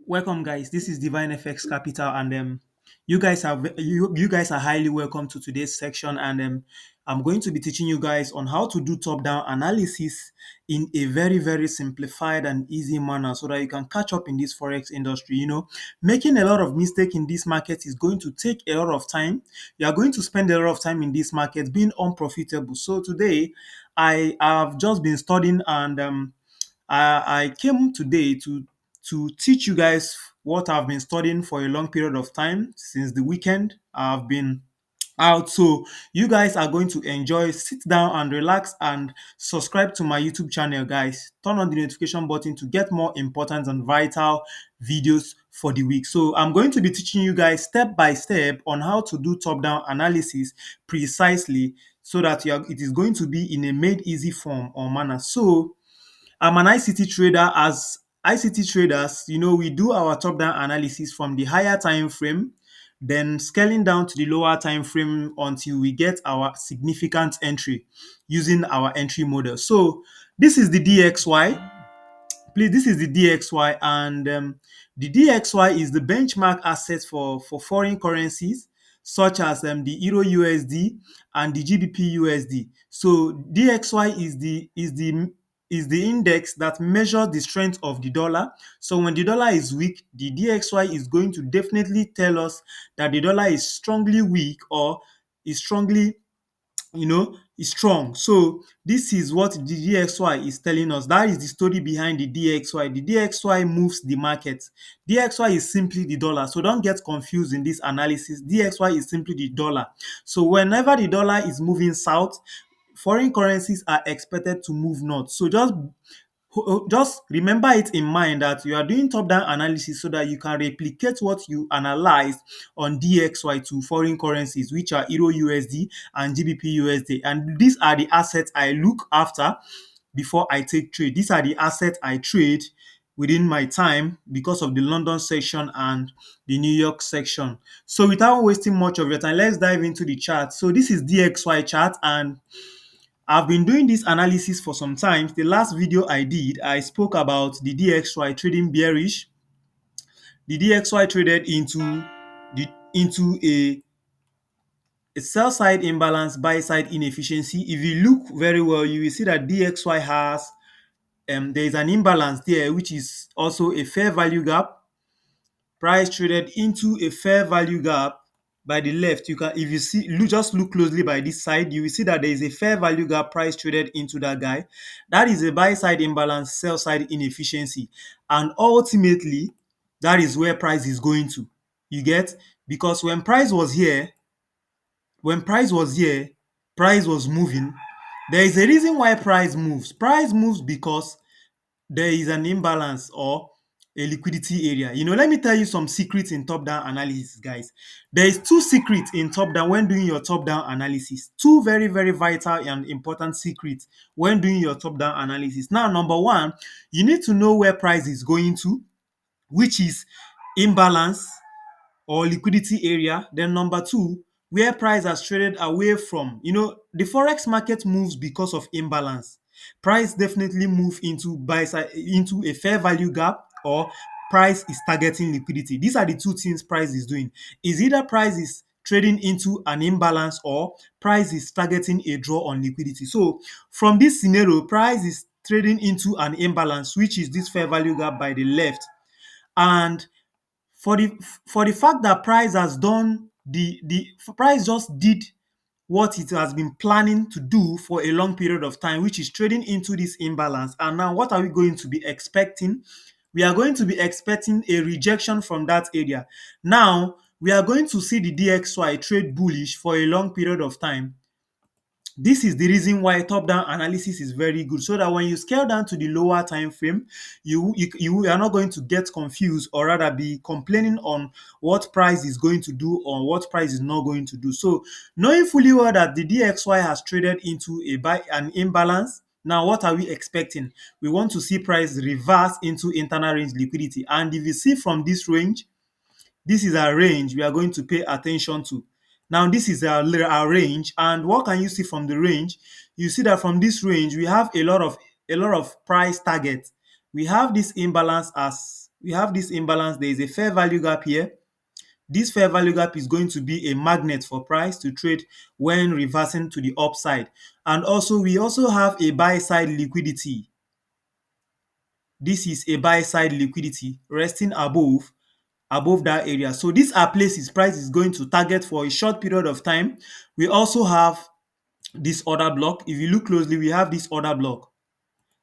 Welcome, guys. This is Divine FX Capital, and you guys are highly welcome to today's section. And I'm going to be teaching you guys on how to do top-down analysis in a very, very simplified and easy manner, so that you can catch up in this forex industry. Making a lot of mistake in this market is going to take a lot of time. You are going to spend a lot of time in this market being unprofitable. So today, I have just been studying and I came today to teach you guys what I've been studying for a long period of time since the weekend. I've been out, so you guys are going to enjoy. Sit down and relax and subscribe to my YouTube channel, guys. Turn on the notification button to get more important and vital videos for the week. So I'm going to be teaching you guys step by step on how to do top-down analysis precisely, so that it is going to be in a made easy form or manner. So I'm an ICT trader. As ICT traders, we do our top-down analysis from the higher time frame, then scaling down to the lower time frame until we get our significant entry using our entry model. So this is the DXY. Please, this is the DXY, and the DXY is the benchmark asset for foreign currencies such as the Euro USD and the GBP USD. So DXY is the index that measures the strength of the dollar. So when the dollar is weak, the DXY is going to definitely tell us that the dollar is strongly weak or is strongly is strong. So this is what the DXY is telling us. That is the story behind the DXY. The DXY moves the market. DXY is simply the dollar. So don't get confused in this analysis. DXY is simply the dollar. So whenever the dollar is moving south, foreign currencies are expected to move north. So just remember it in mind that you are doing top-down analysis so that you can replicate what you analyzed on DXY to foreign currencies, which are Euro USD and GBP USD. And these are the assets I look after before I take trade. These are the assets I trade within my time because of the London section and the New York section. So without wasting much of your time, let's dive into the chart. So this is DXY chart, and I've been doing this analysis for some time. The last video I did, I spoke about the DXY trading bearish. The DXY traded into a sell side imbalance, buy side inefficiency. If you look very well, you will see that DXY has there is an imbalance there, which is also a fair value gap. Price traded into a fair value gap by the left. You can, if you see, just look closely by this side, you will see that there is a fair value gap. Price traded into that guy. That is a buy side imbalance, sell side inefficiency, and ultimately that is where price is going to. You get, because when price was here, price was moving. There is a reason why price moves. Price moves because there is an imbalance or a liquidity area. Let me tell you some secrets in top-down analysis, guys. There is two secrets in top-down when doing your top-down analysis. Two very, very vital and important secrets when doing your top-down analysis. Now, number one, you need to know where price is going to, which is imbalance or liquidity area. Then number two, where price has traded away from. The forex market moves because of imbalance. Price definitely move into buy side, into a fair value gap, or price is targeting liquidity. These are the two things price is doing. Is either price is trading into an imbalance or price is targeting a draw on liquidity. So from this scenario, price is trading into an imbalance, which is this fair value gap by the left. And for the fact that price has done the price just did what it has been planning to do for a long period of time, which is trading into this imbalance. And now what are we going to be expecting? We are going to be expecting a rejection from that area. Now we are going to see the DXY trade bullish for a long period of time. This is the reason why top-down analysis is very good, so that when you scale down to the lower time frame, you are not going to get confused, or rather be complaining on what price is going to do or what price is not going to do. So knowing fully well that the DXY has traded into an imbalance, now what are we expecting? We want to see price reverse into internal range liquidity. And if you see from this range, this is our range we are going to pay attention to. Now, this is our range, and what can you see from the range? You see that from this range, we have a lot of price targets. We have this imbalance as we have this imbalance. There is a fair value gap here. This fair value gap is going to be a magnet for price to trade when reversing to the upside. And also, we also have a buy side liquidity. This is a buy side liquidity resting above that area. So these are places price is going to target for a short period of time. We also have this order block. If you look closely, we have this order block,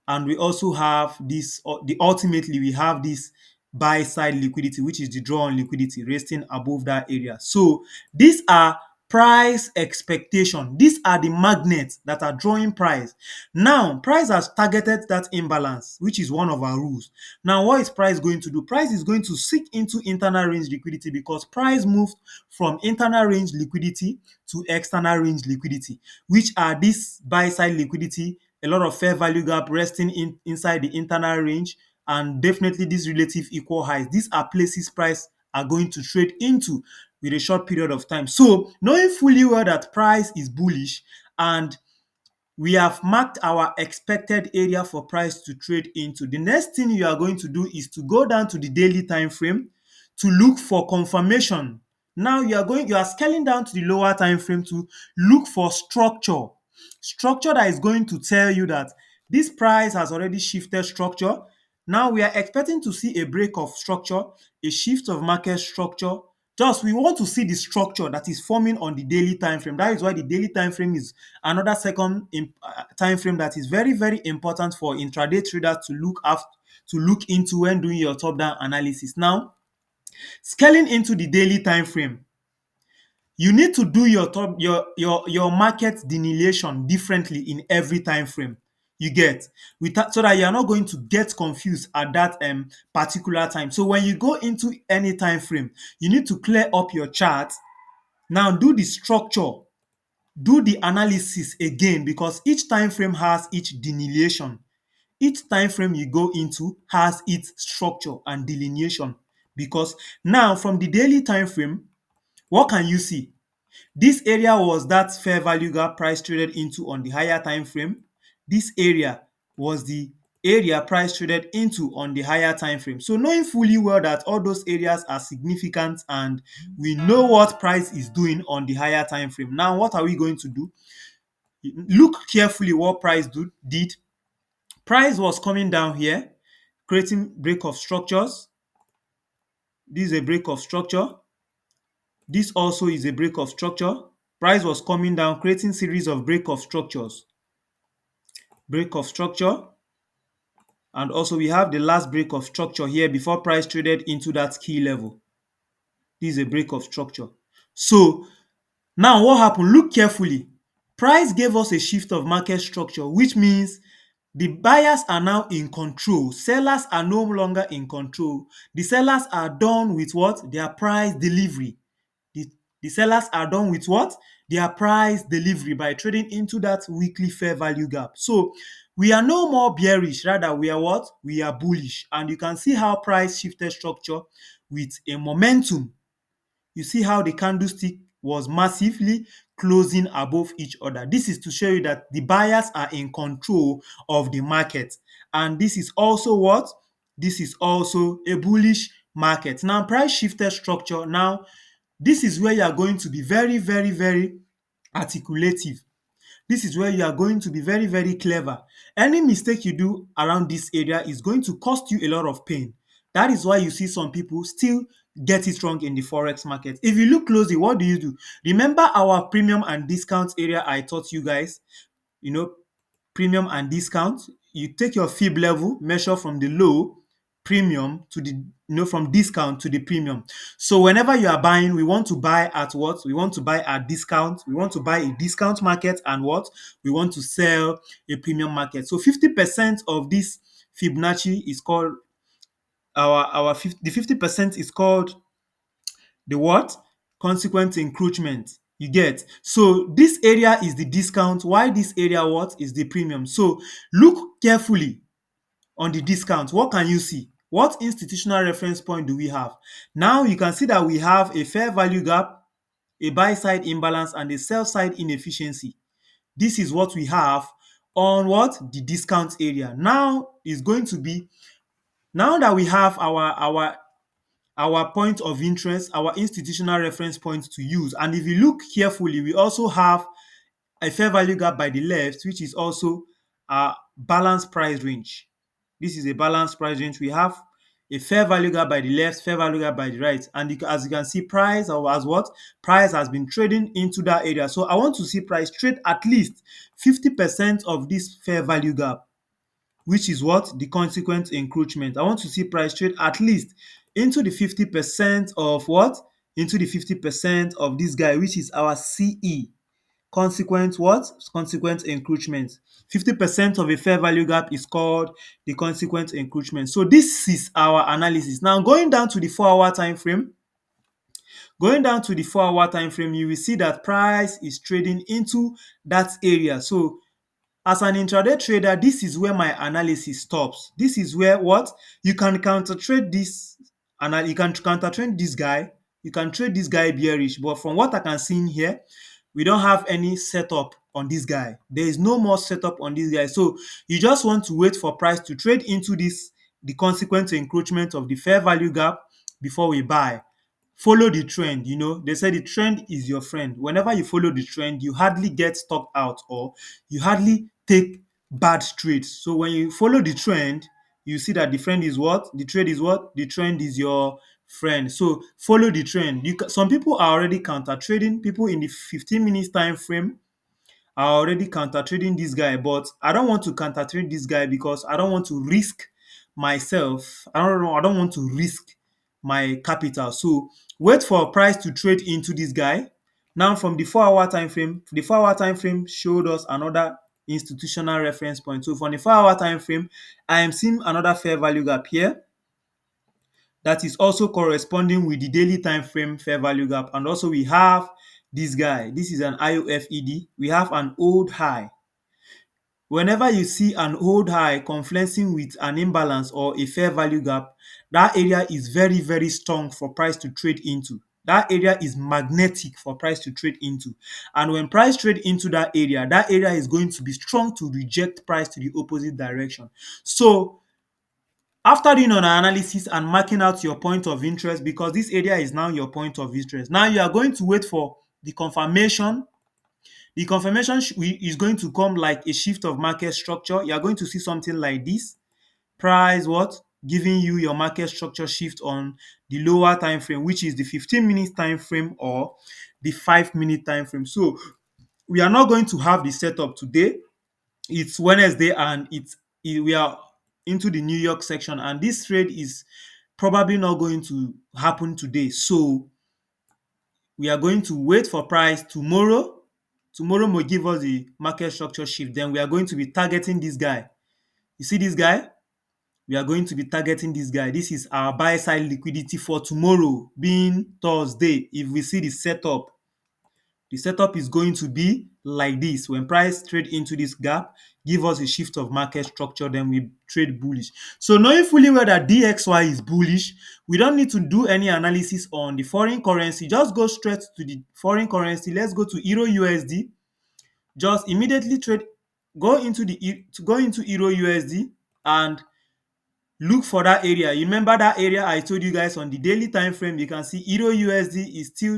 and we also have this the ultimately we have this buy side liquidity, which is the draw on liquidity resting above that area. So these are price expectation. These are the magnets that are drawing price. Now price has targeted that imbalance, which is one of our rules. Now what is price going to do? Price is going to seek into internal range liquidity, because price moved from internal range liquidity to external range liquidity, which are this buy side liquidity, a lot of fair value gap resting inside the internal range, and definitely these relative equal highs. These are places price are going to trade into with a short period of time. So knowing fully well that price is bullish and we have marked our expected area for price to trade into, the next thing you are going to do is to go down to the daily time frame to look for confirmation. Now you are scaling down to the lower time frame to look for structure that is going to tell you that this price has already shifted structure. Now we are expecting to see a break of structure, a shift of market structure. Just we want to see the structure that is forming on the daily time frame. That is why the daily time frame is another second time frame that is very, very important for intraday traders to look into when doing your top down analysis. Now, scaling into the daily time frame, you need to do your market delineation differently in every time frame. You get so that you are not going to get confused at that particular time. So when you go into any time frame, you need to clear up your chart. Now do the structure, do the analysis again, because each time frame has each delineation. Each time frame you go into has its structure and delineation. Because now from the daily time frame, what can you see? This area was that fair value gap price traded into on the higher time frame. This area was the area price traded into on the higher time frame. So knowing fully well that all those areas are significant and we know what price is doing on the higher time frame. Now what are we going to do? Look carefully what did. Price was coming down here, creating break of structures. This is a break of structure. This also is a break of structure. Price was coming down, creating series of break of structures. Break of structure. And also we have the last break of structure here before price traded into that key level. This is a break of structure. So now what happened? Look carefully. Price gave us a shift of market structure, which means the buyers are now in control. Sellers are no longer in control. The sellers are done with what? Their price delivery. The, the sellers are done with what? Their price delivery by trading into that weekly fair value gap. So we are no more bearish, rather we are what? We are bullish. And you can see how price shifted structure with a momentum. You see how the candlestick was massively closing above each other. This is to show you that the buyers are in control of the market. And this is also what? This is also a bullish market. Now, price shifted structure. Now, this is where you are going to be very, very, very articulative. This is where you are going to be very, very clever. Any mistake you do around this area is going to cost you a lot of pain. That is why you see some people still get it wrong in the forex market. If you look closely, what do? Remember our premium and discount area I taught you guys? You know, premium and discount. You take your fib level, measure from the low premium to the from discount to the premium. So whenever you are buying, we want to buy at what? We want to buy at discount. We want to buy a discount market, and what? We want to sell a premium market. So 50% of this Fibonacci is called the 50% is called the what? Consequent encroachment. You get? So this area is the discount. Why this area what? Is the premium. So look carefully on the discount. What can you see? What institutional reference point do we have? Now you can see that we have a fair value gap, a buy side imbalance, and a sell side inefficiency. This is what we have on what? The discount area. Now is going to be Now that we have our point of interest, our institutional reference point to use, and if you look carefully, we also have a fair value gap by the left, which is also a balanced price range. This is a balanced price range. We have a fair value gap by the left, fair value gap by the right. And as you can see, price or as what? Price has been trading into that area. So I want to see price trade at least 50% of this fair value gap, which is what? The consequent encroachment. I want to see price trade at least into the 50% of what? Into the 50% of this guy, which is our CE. Consequent what? Consequent encroachment. 50% of a fair value gap is called the consequent encroachment. So this is our analysis. Now going down to the 4-hour time frame, you will see that price is trading into that area. So as an intraday trader, this is where my analysis stops. This is where what? You can counter trade this, and you can counter trade this guy. You can trade this guy bearish, but from what I can see in here, we don't have any setup on this guy. There is no more setup on this guy. So you just want to wait for price to trade into this, the consequent encroachment of the fair value gap before we buy. Follow the trend. They say the trend is your friend. Whenever you follow the trend, you hardly get stopped out, or you hardly take bad trades. So when you follow the trend, you see that the friend is what? The trade is what? The trend is your friend. So follow the trend. Some people are already counter trading. People in the 15 minutes time frame are already counter trading this guy, but I don't want to counter trade this guy because I don't want to risk myself. I don't know. I don't want to risk my capital. So wait for price to trade into this guy. Now from the 4-hour time frame showed us another institutional reference point. So from the 4-hour time frame, I am seeing another fair value gap here that is also corresponding with the daily time frame fair value gap. And also we have this guy. This is an IOFED. We have an old high. Whenever you see an old high confluencing with an imbalance or a fair value gap, that area is very, very strong for price to trade into. That area is magnetic for price to trade into. And when price trade into that area is going to be strong to reject price to the opposite direction. So after doing an analysis and marking out your point of interest, because this area is now your point of interest, now you are going to wait for the confirmation. The confirmation is going to come like a shift of market structure. You are going to see something like this. Price what? Giving you your market structure shift on the lower time frame, which is the 15 minutes time frame or the 5-minute time frame. So we are not going to have the setup today. It's Wednesday, and we are into the New York section, and this trade is probably not going to happen today. So we are going to wait for price tomorrow. Tomorrow will give us the market structure shift. Then we are going to be targeting this guy. You see this guy? We are going to be targeting this guy. This is our buy side liquidity for tomorrow, being Thursday. If we see the setup is going to be like this. When price trade into this gap, give us a shift of market structure, then we trade bullish. So knowing fully well that DXY is bullish, we don't need to do any analysis on the foreign currency. Just go straight to the foreign currency. Let's go to Euro USD. Just immediately trade, go into Euro USD and look for that area. You remember that area I told you guys on the daily time frame? You can see Euro USD is still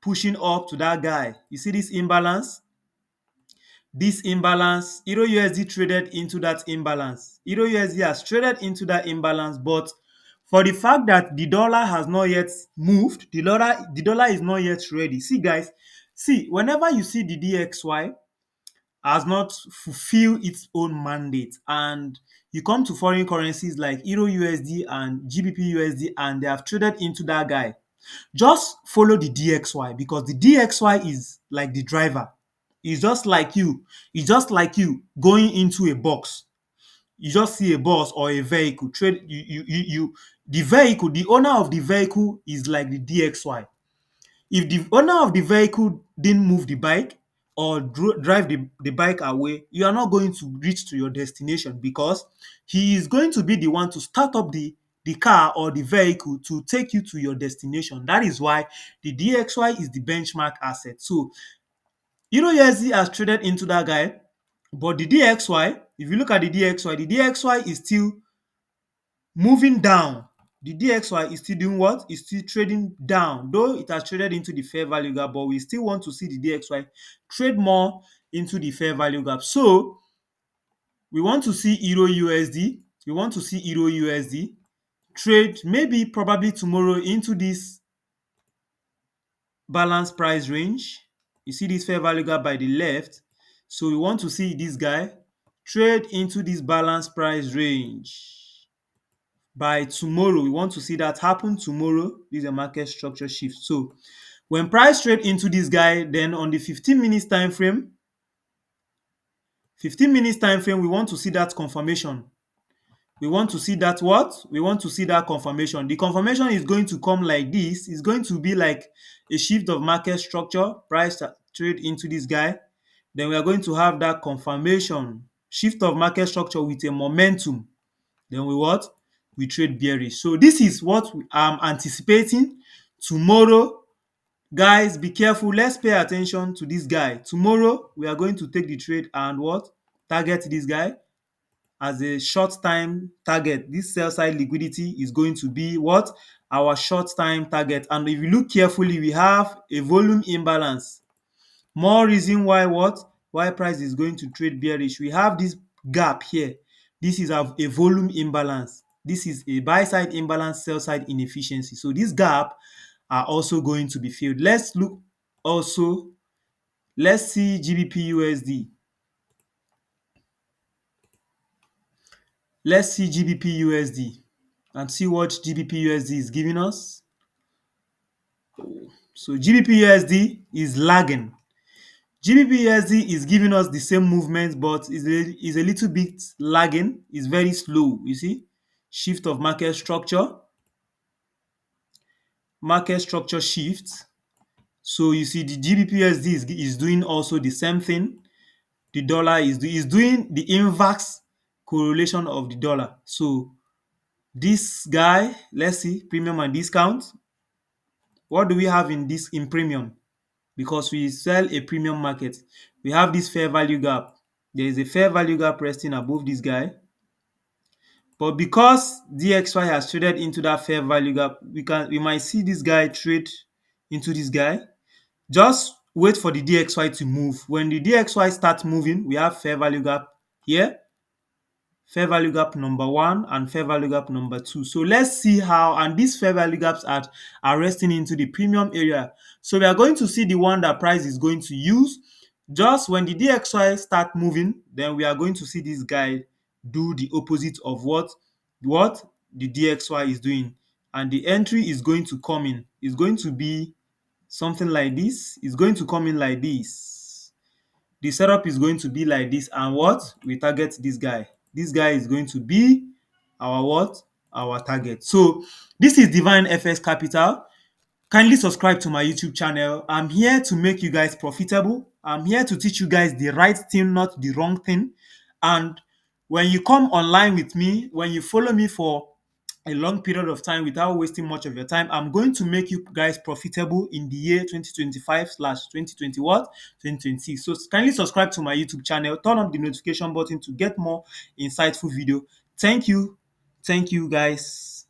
pushing up to that guy. You see this imbalance? This imbalance, Euro USD traded into that imbalance. Euro USD has traded into that imbalance, but for the fact that the dollar has not yet moved, the dollar is not yet ready. See, guys, see, whenever you see the DXY has not fulfilled its own mandate, and you come to foreign currencies like Euro USD and GBP USD, and they have traded into that guy, just follow the DXY, because the DXY is like the driver. It's just like you. It's just like you going into a box. You just see a bus or a vehicle. The vehicle, the owner of the vehicle is like the DXY. If the owner of the vehicle didn't move the bike or drive the bike away, you are not going to reach to your destination, because he is going to be the one to start up the car or the vehicle to take you to your destination. That is why the DXY is the benchmark asset. So Euro USD has traded into that guy, but the DXY, if you look at the DXY is still moving down. The DXY is still doing what? It's still trading down, though it has traded into the fair value gap, but we still want to see the DXY trade more into the fair value gap. So we want to see Euro USD. We want to see Euro USD trade maybe probably tomorrow into this balance price range. You see this fair value gap by the left. So we want to see this guy trade into this balance price range by tomorrow. We want to see that happen tomorrow. This is a market structure shift. So when price trade into this guy, then on the 15 minutes time frame, 15 minutes time frame, we want to see that confirmation. We want to see that what? We want to see that confirmation. The confirmation is going to come like this. It's going to be like a shift of market structure, price trade into this guy. Then we are going to have that confirmation, shift of market structure with a momentum. Then we what? We trade bearish. So this is what I'm anticipating tomorrow. Guys, be careful. Let's pay attention to this guy. Tomorrow, we are going to take the trade and what? Target this guy as a short time target. This sell side liquidity is going to be what? Our short time target. And if you look carefully, we have a volume imbalance. More reason why what? Why price is going to trade bearish. We have this gap here. This is a volume imbalance. This is a buy side imbalance, sell side inefficiency. So this gap are also going to be filled. Let's look also. Let's see GBP USD. Let's see GBP USD and see what GBP USD is giving us. So GBP USD is lagging. GBP USD is giving us the same movement, but is a little bit lagging. It's very slow. You see, shift of market structure shift. So you see, the GBP USD is doing also the same thing. The dollar is doing the inverse correlation of the dollar. So this guy, let's see, premium and discount. What do we have in premium? Because we sell a premium market, we have this fair value gap. There is a fair value gap resting above this guy. But because DXY has traded into that fair value gap, we might see this guy trade into this guy. Just wait for the DXY to move. When the DXY starts moving, we have fair value gap here, fair value gap number 1 and fair value gap number 2. So let's see how, and these fair value gaps are resting into the premium area. So we are going to see the one that price is going to use. Just when the DXY start moving, then we are going to see this guy do the opposite of what the DXY is doing. And the entry is going to come in. It's going to be something like this. It's going to come in like this. The setup is going to be like this, and what? We target this guy. This guy is going to be our what? Our target. So this is Divine FX Capital. Kindly subscribe to my YouTube channel. I'm here to make you guys profitable. I'm here to teach you guys the right thing, not the wrong thing. And when you come online with me, when you follow me for a long period of time without wasting much of your time, I'm going to make you guys profitable in the year 2025/2020 what? 2026. So kindly subscribe to my YouTube channel, turn on the notification button to get more insightful video. Thank you. Thank you guys.